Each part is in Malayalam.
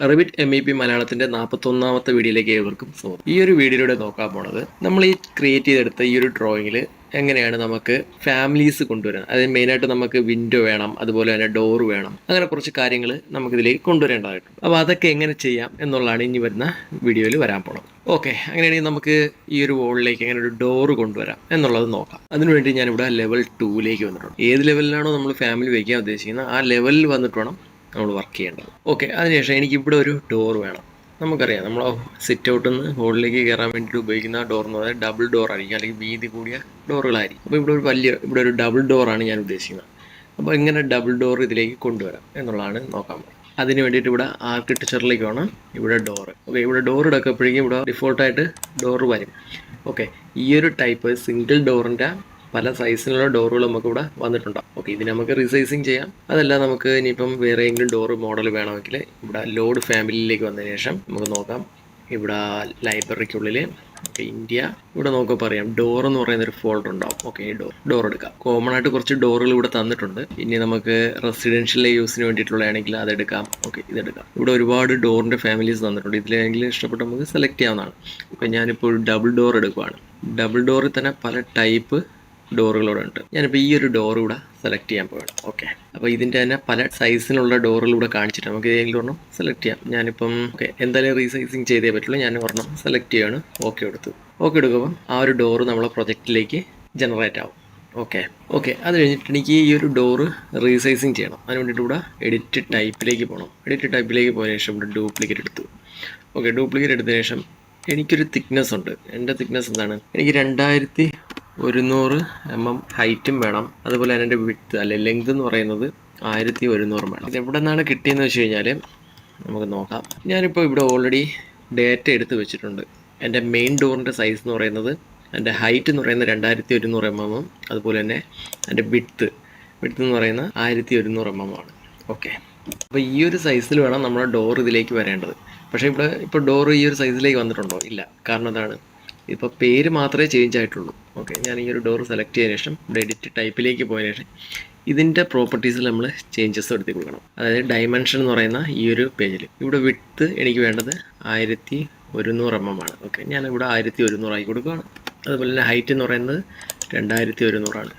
Revit MEP മലയാളത്തിന്റെ 41ാമത്തെ വീഡിയോയിലേക്ക് ഏവർക്കും സ്വാഗതം. ഈ ഒരു വീഡിയോയിലൂടെ നോക്കാൻ പോണത് നമ്മൾ ഈ ക്രിയേറ്റ് ചെയ്തെടുത്ത ഈ ഒരു ഡ്രോയിങ്ങിൽ എങ്ങനെയാണ് നമുക്ക് ഫാമിലീസ് കൊണ്ടുവരാൻ, അതായത് മെയിനായിട്ട് നമുക്ക് വിൻഡോ വേണം, അതുപോലെ തന്നെ ഡോർ വേണം, അങ്ങനെ കുറച്ച് കാര്യങ്ങൾ നമുക്കിതിലേക്ക് കൊണ്ടുവരേണ്ടതായിട്ടുണ്ട്. അപ്പോൾ അതൊക്കെ എങ്ങനെ ചെയ്യാം എന്നുള്ളതാണ് ഇനി വരുന്ന വീഡിയോയിൽ വരാൻ പോണത്. ഓക്കെ, അങ്ങനെയാണെങ്കിൽ നമുക്ക് ഈ ഒരു വോളിലേക്ക് എങ്ങനെ ഒരു ഡോറ് കൊണ്ടുവരാം എന്നുള്ളത് നോക്കാം. അതിനുവേണ്ടി ഞാനിവിടെ ലെവൽ 2ലേക്ക് വന്നിട്ടുണ്ട്. ഏത് ലെവലിലാണോ നമ്മൾ ഫാമിലി വയ്ക്കാൻ ഉദ്ദേശിക്കുന്നത് ആ ലെവലിൽ വന്നിട്ട് വേണം നമ്മൾ വർക്ക് ചെയ്യേണ്ടത്. ഓക്കെ, അതിനുശേഷം എനിക്ക് ഇവിടെ ഒരു ഡോർ വേണം. നമുക്കറിയാം നമ്മൾ സിറ്റ് ഔട്ടിൽ നിന്ന് ഹോളിലേക്ക് കയറാൻ വേണ്ടിയിട്ട് ഉപയോഗിക്കുന്ന ഡോർ എന്ന് പറയുന്നത് ഡബിൾ ഡോർ ആയിരിക്കും, അല്ലെങ്കിൽ വീതി കൂടിയ ഡോറുകളായിരിക്കും. അപ്പോൾ ഇവിടെ ഒരു ഡബിൾ ഡോറാണ് ഞാൻ ഉദ്ദേശിക്കുന്നത്. അപ്പോൾ എങ്ങനെ ഡബിൾ ഡോർ ഇതിലേക്ക് കൊണ്ടുവരാം എന്നുള്ളതാണ് നോക്കാൻ പോകുന്നത്. അതിന് വേണ്ടിയിട്ട് ഇവിടെ ആർക്കിടെക്ചറിലേക്ക് വേണം ഇവിടെ ഡോറ്. ഓക്കെ, ഇവിടെ ഡോർ എടുക്കപ്പോഴേക്കും ഇവിടെ ഡിഫോൾട്ടായിട്ട് ഡോറ് വരും. ഓക്കെ, ഈ ഒരു ടൈപ്പ് സിംഗിൾ ഡോറിൻ്റെ പല സൈസിലുള്ള ഡോറുകൾ നമുക്ക് ഇവിടെ വന്നിട്ടുണ്ടാകും. ഓക്കെ, ഇതിന് നമുക്ക് റീസൈസിങ് ചെയ്യാം. അതല്ല നമുക്ക് ഇനിയിപ്പം വേറെ ഏതെങ്കിലും ഡോറ് മോഡൽ വേണമെങ്കിൽ ഇവിടെ ലോഡ് ഫാമിലിയിലേക്ക് വന്നതിന് ശേഷം നമുക്ക് നോക്കാം. ഇവിടെ ലൈബ്രറിക്കുള്ളിൽ ഇന്ത്യ ഇവിടെ നോക്കുമ്പോൾ പറയാം ഡോർ എന്ന് പറയുന്ന ഒരു ഫോൾഡർ ഉണ്ടാവും. ഓക്കെ, ഡോർ എടുക്കാം. കോമൺ ആയിട്ട് കുറച്ച് ഡോറുകൾ ഇവിടെ തന്നിട്ടുണ്ട്. ഇനി നമുക്ക് റെസിഡൻഷ്യൽ യൂസിന് വേണ്ടിയിട്ടുള്ളതാണെങ്കിൽ അതെടുക്കാം. ഓക്കെ, ഇതെടുക്കാം. ഇവിടെ ഒരുപാട് ഡോറിൻ്റെ ഫാമിലീസ് തന്നിട്ടുണ്ട്. ഇതിലേതെങ്കിലും ഇഷ്ടപ്പെട്ട് നമുക്ക് സെലക്ട് ചെയ്യാവുന്നതാണ്. അപ്പോൾ ഞാനിപ്പോൾ ഡബിൾ ഡോർ എടുക്കുകയാണ്. ഡബിൾ ഡോറിൽ തന്നെ പല ടൈപ്പ് ഡോറുകളൂടെ ഉണ്ട്. ഞാനിപ്പോൾ ഈ ഒരു ഡോർ ഇവിടെ സെലക്ട് ചെയ്യാൻ പോവാണ്. ഓക്കെ, അപ്പോൾ ഇതിൻ്റെ തന്നെ പല സൈസിനുള്ള ഡോറുകളിലൂടെ കാണിച്ചിട്ട് നമുക്ക് ഏതെങ്കിലും ഒരെണ്ണം സെലക്ട് ചെയ്യാം. ഞാനിപ്പം എന്തായാലും റീസൈസിങ് ചെയ്തേ പറ്റുള്ളൂ. ഞാൻ ഒരെണ്ണം സെലക്ട് ചെയ്യാണ്. ഓക്കെ എടുക്കുമ്പോൾ ആ ഒരു ഡോറ് നമ്മളെ പ്രൊജക്റ്റിലേക്ക് ജനറേറ്റ് ആവും. ഓക്കെ, അത് കഴിഞ്ഞിട്ട് എനിക്ക് ഈ ഒരു ഡോറ് റീസൈസിങ് ചെയ്യണം. അതിന് വേണ്ടിയിട്ട് ഇവിടെ എഡിറ്റ് ടൈപ്പിലേക്ക് പോകണം. എഡിറ്റ് ടൈപ്പിലേക്ക് പോയതിനു ശേഷം ഇവിടെ ഡ്യൂപ്ലിക്കേറ്റ് എടുത്തു. ഓക്കെ, ഡ്യൂപ്ലിക്കേറ്റ് എടുത്തതിന് ശേഷം എനിക്കൊരു തിക്നെസ് ഉണ്ട്. എൻ്റെ തിക്നെസ് എന്താണ്? എനിക്ക് 2100 mm ഹൈറ്റും വേണം. അതുപോലെ തന്നെ എൻ്റെ വിഡ്ത്ത് അല്ലെ ലെങ്ത് എന്ന് പറയുന്നത് 1100 വേണം. ഇത് എവിടെ നിന്നാണ് കിട്ടിയെന്ന് വെച്ച് കഴിഞ്ഞാൽ നമുക്ക് നോക്കാം. ഞാനിപ്പോൾ ഇവിടെ ഓൾറെഡി ഡേറ്റ എടുത്ത് വെച്ചിട്ടുണ്ട്. എൻ്റെ മെയിൻ ഡോറിൻ്റെ സൈസ് എന്ന് പറയുന്നത്, എൻ്റെ ഹൈറ്റ് എന്ന് പറയുന്നത് 2100 mm, അതുപോലെ തന്നെ എൻ്റെ വിഡ്ത്ത് എന്ന് പറയുന്നത് 1100 mm ആണ്. ഓക്കെ, അപ്പോൾ ഈ ഒരു സൈസിൽ വേണം നമ്മുടെ ഡോർ ഇതിലേക്ക് വരേണ്ടത്. പക്ഷേ ഇപ്പോൾ ഡോർ ഈ ഒരു സൈസിലേക്ക് വന്നിട്ടുണ്ടോ? ഇല്ല. കാരണം എന്താണ്? ഇപ്പോൾ പേര് മാത്രമേ ചേഞ്ച് ആയിട്ടുള്ളൂ. ഓക്കെ, ഞാൻ ഈ ഒരു ഡോർ സെലക്ട് ചെയ്തതിന് ശേഷം ഇവിടെ എഡിറ്റ് ടൈപ്പിലേക്ക് പോയതിനു ശേഷം ഇതിൻ്റെ പ്രോപ്പർട്ടീസിൽ നമ്മൾ ചേഞ്ചസ് എടുത്ത് കൊടുക്കണം. അതായത് ഡയമെൻഷൻ എന്ന് പറയുന്ന ഈ ഒരു പേജിൽ ഇവിടെ വിഡ്ത്ത് എനിക്ക് വേണ്ടത് 1100 mm ആണ്. ഓക്കെ, ഞാനിവിടെ 1100 ആക്കി കൊടുക്കുകയാണ്. അതുപോലെ തന്നെ ഹൈറ്റ് എന്ന് പറയുന്നത് 2100 ആണ്.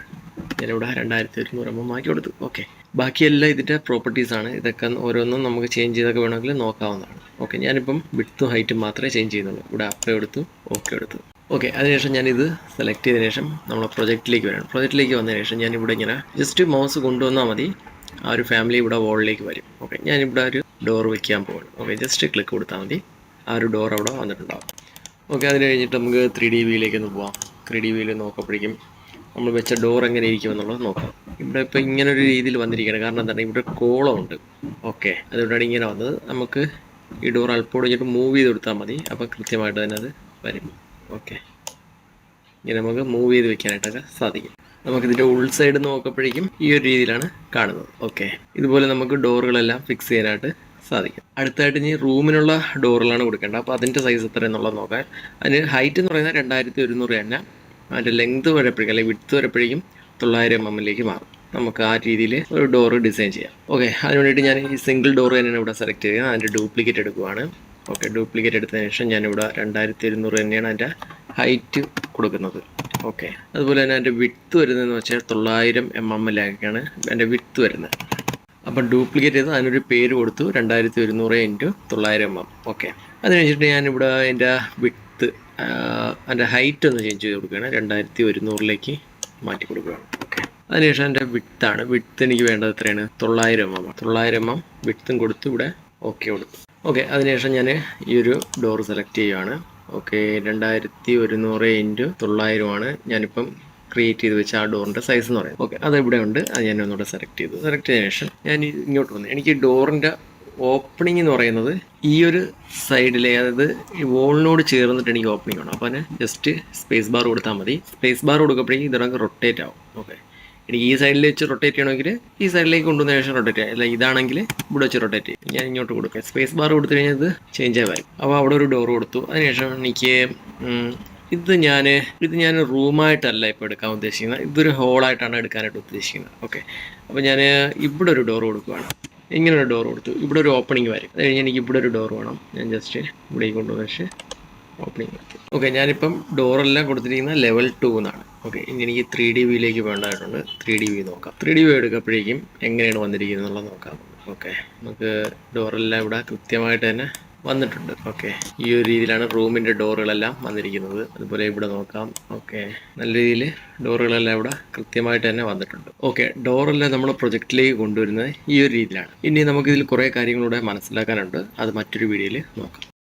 ഞാനിവിടെ 2100 mm ആക്കി കൊടുത്തു. ഓക്കെ, ബാക്കിയെല്ലാം ഇതിൻ്റെ പ്രോപ്പർട്ടീസാണ്. ഇതൊക്കെ ഓരോന്നും നമുക്ക് ചേഞ്ച് ചെയ്തൊക്കെ വേണമെങ്കിൽ നോക്കാവുന്നതാണ്. ഓക്കെ, ഞാനിപ്പം വിഡ്ത്തും ഹൈറ്റും മാത്രമേ ചേഞ്ച് ചെയ്യുന്നുള്ളൂ. ഇവിടെ അപ്ലൈ എടുത്തു. ഓക്കെ, അതിനുശേഷം ഞാനിത് സെലക്ട് ചെയ്തതിന് ശേഷം നമ്മളെ പ്രൊജക്റ്റിലേക്ക് വരണം. പ്രൊജക്റ്റിലേക്ക് വന്നതിന് ശേഷം ഞാനിവിടെ ഇങ്ങനെ ജസ്റ്റ് മൗസ് കൊണ്ടുവന്നാൽ മതി, ആ ഒരു ഫാമിലി ഇവിടെ വോളിലേക്ക് വരും. ഓക്കെ, ഞാനിവിടെ ഒരു ഡോർ വയ്ക്കാൻ പോകുന്നു. ഓക്കെ, ജസ്റ്റ് ക്ലിക്ക് കൊടുത്താൽ മതി, ആ ഒരു ഡോർ അവിടെ വന്നിട്ടുണ്ടാകും. ഓക്കെ, അതിന് കഴിഞ്ഞിട്ട് നമുക്ക് 3D വ്യൂയിലേക്ക് ഒന്ന് പോവാം. 3D വ്യൂയിൽ നോക്കുമ്പോഴേക്കും നമ്മൾ വെച്ച ഡോർ എങ്ങനെ ഇരിക്കും എന്നുള്ളത് നോക്കാം. ഇവിടെ ഇപ്പോൾ ഇങ്ങനെ ഒരു രീതിയിൽ വന്നിരിക്കുകയാണ്. കാരണം എന്താണ്? ഇവിടെ കോളം ഉണ്ട്. ഓക്കെ, അതുകൊണ്ടാണ് ഇങ്ങനെ വന്നത്. നമുക്ക് ഈ ഡോർ അല്പം കഴിഞ്ഞിട്ട് മൂവ് ചെയ്ത് കൊടുത്താൽ മതി, അപ്പോൾ കൃത്യമായിട്ട് തന്നെ അത് വരും. ഓക്കെ, ഇങ്ങനെ നമുക്ക് മൂവ് ചെയ്ത് വെക്കാനായിട്ടൊക്കെ സാധിക്കും. നമുക്കിതിൻ്റെ ഉൾസൈഡ് നോക്കുമ്പോഴേക്കും ഈ ഒരു രീതിയിലാണ് കാണുന്നത്. ഓക്കെ, ഇതുപോലെ നമുക്ക് ഡോറുകളെല്ലാം ഫിക്സ് ചെയ്യാനായിട്ട് സാധിക്കും. അടുത്തായിട്ട് ഇനി റൂമിനുള്ള ഡോറുകളാണ് കൊടുക്കേണ്ടത്. അപ്പോൾ അതിൻ്റെ സൈസ് എത്ര എന്നുള്ളത് നോക്കാം. അതിന് ഹൈറ്റ് എന്ന് പറയുന്നത് 2100 തന്നെ. അതിൻ്റെ ലെങ്ത് വരപ്പോഴേക്കും അല്ലെങ്കിൽ വിഡ്ത്ത് വരപ്പോഴേക്കും 900 mm മാറും. നമുക്ക് ആ രീതിയിൽ ഒരു ഡോറ് ഡിസൈൻ ചെയ്യാം. ഓക്കെ, അതിന് വേണ്ടിയിട്ട് ഞാൻ ഈ സിംഗിൾ ഡോറ് തന്നെയാണ് ഇവിടെ സെലക്ട് ചെയ്യുന്നത്. അതിൻ്റെ ഡ്യൂപ്ലിക്കേറ്റ് എടുക്കുവാണ്. ഓക്കെ, ഡ്യൂപ്ലിക്കേറ്റ് എടുത്തതിന് ശേഷം ഞാനിവിടെ 2200 തന്നെയാണ് അതിൻ്റെ ഹൈറ്റ് കൊടുക്കുന്നത്. ഓക്കെ, അതുപോലെ തന്നെ എൻ്റെ വിഡ്ത്ത് വരുന്നതെന്ന് വെച്ചാൽ 900 mm എൻ്റെ വിഡ്ത്ത് വരുന്നത്. അപ്പം ഡ്യൂപ്ലിക്കേറ്റ് ചെയ്ത് അതിനൊരു പേര് കൊടുത്തു, 2100 × 900 mm. ഓക്കെ, അത് കഴിഞ്ഞിട്ട് ഞാനിവിടെ എൻ്റെ വിഡ്ത്ത് അതിൻ്റെ ഹൈറ്റ് ഒന്ന് ചേഞ്ച് ചെയ്ത് കൊടുക്കുകയാണ്. 2100ലേക്ക് മാറ്റി കൊടുക്കുകയാണ്. ഓക്കെ, അതിനുശേഷം എൻ്റെ വിഡ്ത്ത് എനിക്ക് വേണ്ടത് എത്രയാണ്? 900 mm. 900 mm വിഡ്ത്തും കൊടുത്തു, ഇവിടെ ഓക്കെ കൊടുത്തു. ഓക്കെ, അതിനുശേഷം ഞാൻ ഈ ഒരു ഡോർ സെലക്ട് ചെയ്യുകയാണ്. ഓക്കെ, 2100 × 900 ആണ് ഞാനിപ്പം ക്രിയേറ്റ് ചെയ്ത് വെച്ച ആ ഡോറിൻ്റെ സൈസ് എന്ന് പറയുന്നത്. ഓക്കെ, അത് ഇവിടെ ഉണ്ട്. അത് ഞാൻ ഒന്നുകൂടെ സെലക്ട് ചെയ്തതിന് ശേഷം ഞാൻ ഇങ്ങോട്ട് വന്നു. എനിക്ക് ഡോറിൻ്റെ ഓപ്പണിംഗ് എന്ന് പറയുന്നത് ഈ ഒരു സൈഡിലെ, അതായത് ഈ വോളിനോട് ചേർന്നിട്ട് എനിക്ക് ഓപ്പണിംഗ് വേണം. അപ്പോൾ അതിന് ജസ്റ്റ് സ്പേസ് ബാർ കൊടുത്താൽ മതി. സ്പേസ് ബാർ കൊടുക്കുമ്പോഴേക്കും ഇതിനൊക്കെ റൊട്ടേറ്റ് ആവും. ഓക്കെ, എനിക്ക് ഈ സൈഡിൽ വെച്ച് റൊട്ടേറ്റ് ചെയ്യണമെങ്കിൽ ഈ സൈഡിലേക്ക് കൊണ്ടുവന്ന ശേഷം റൊട്ടേറ്റ് ചെയ്യാം. അല്ല, ഇതാണെങ്കിൽ ഇവിടെ വെച്ച് റൊട്ടേറ്റ് ചെയ്യും. ഞാൻ ഇങ്ങോട്ട് കൊടുക്കാം. സ്പേസ് ബാർ കൊടുത്തു കഴിഞ്ഞാൽ ഇത് ചേഞ്ച് ആയി വരും. അപ്പോൾ അവിടെ ഒരു ഡോർ കൊടുത്തു. അതിനുശേഷം എനിക്ക് ഇത് ഞാൻ റൂമായിട്ടല്ല ഇപ്പോൾ എടുക്കാൻ ഉദ്ദേശിക്കുന്നത്. ഇതൊരു ഹോളായിട്ടാണ് എടുക്കാനായിട്ട് ഉദ്ദേശിക്കുന്നത്. ഓക്കെ, അപ്പോൾ ഞാൻ ഇവിടെ ഒരു ഡോർ കൊടുക്കുകയാണ്. ഇങ്ങനെ ഒരു ഡോർ കൊടുത്തു. ഇവിടെ ഒരു ഓപ്പണിംഗ് വരും. അത് കഴിഞ്ഞ് എനിക്ക് ഇവിടെ ഒരു ഡോർ വേണം. ഞാൻ ജസ്റ്റ് ഇവിടേക്ക് കൊണ്ടുവന്ന് വെച്ച് ഓപ്പണിംഗ് കൊടുത്തു. ഓക്കെ, ഞാനിപ്പം ഡോറെല്ലാം കൊടുത്തിരിക്കുന്നത് ലെവൽ 2 എന്നാണ്. ഓക്കെ, ഇനി എനിക്ക് 3D വ്യൂയിലേക്ക് വേണ്ടതായിട്ടുണ്ട്. 3D വ്യൂ നോക്കാം. 3D വ്യൂ എടുക്കുമ്പോഴേക്കും എങ്ങനെയാണ് വന്നിരിക്കുന്നത് എന്നുള്ളത് നോക്കാം. ഓക്കെ, നമുക്ക് ഡോറെല്ലാം ഇവിടെ കൃത്യമായിട്ട് തന്നെ വന്നിട്ടുണ്ട്. ഓക്കെ, ഈ ഒരു രീതിയിലാണ് റൂമിൻ്റെ ഡോറുകളെല്ലാം വന്നിരിക്കുന്നത്. അതുപോലെ ഇവിടെ നോക്കാം. ഓക്കെ, നല്ല രീതിയിൽ ഡോറുകളെല്ലാം ഇവിടെ കൃത്യമായിട്ട് തന്നെ വന്നിട്ടുണ്ട്. ഓക്കെ, ഡോറെല്ലാം നമ്മൾ പ്രൊജക്റ്റിലേക്ക് കൊണ്ടുവരുന്നത് ഈ ഒരു രീതിയിലാണ്. ഇനി നമുക്കിതിൽ കുറേ കാര്യങ്ങളൂടെ മനസ്സിലാക്കാനുണ്ട്. അത് മറ്റൊരു വീഡിയോയിൽ നോക്കാം.